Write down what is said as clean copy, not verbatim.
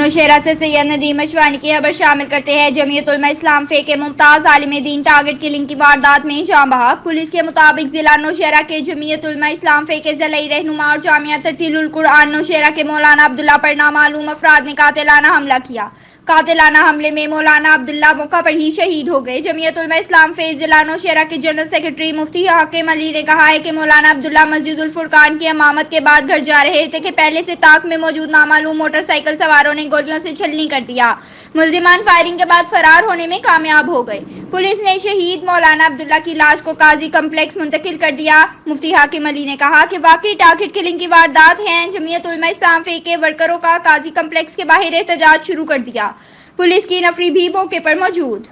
नौशहरा से सैयद नदीम अशवानी की खबर शामिल करते हैं। जमीयत उलमा इस्लाम फे के मुमताज आलिम दीन टारगेट किलिंग की वारदात में जाँ बहक। पुलिस के मुताबिक जिला नौशहरा के जमीयत उलमा इस्लाम फे के ज़िलई रहनुमा और जामिया तरतीलुल कुरआन नौशहरा के मौलाना अब्दुल्ला पर नामालूम अफराद ने कातिलाना हमला किया। कातिलाना हमले में मौलाना अब्दुल्ला मौका पर ही शहीद हो गए। जमीयत उलमा इस्लाम फे जिला नौशहरा के जनरल सेक्रेटरी मुफ्ती हाकिम अली ने कहा है कि मौलाना अब्दुल्ला मस्जिद उल फुरकान की इमामत के बाद घर जा रहे थे कि पहले से ताक में मौजूद नामालूम मोटरसाइकिल सवारों ने गोलियों से छलनी कर दिया। मुल्जिमान फायरिंग के बाद फरार होने में कामयाब हो गए। पुलिस ने शहीद मौलाना अब्दुल्ला की लाश को काजी कम्प्लेक्स मुंतकिल कर दिया। मुफ्ती हाकिम अली ने कहा कि वाकई टारगेट किलिंग की वारदात है। जमीयत उलमा इस्लाम फे के वर्करों का काजी कम्प्लेक्स के बाहर एहतजाज शुरू कर दिया। पुलिस की नफरी भी मौके पर मौजूद।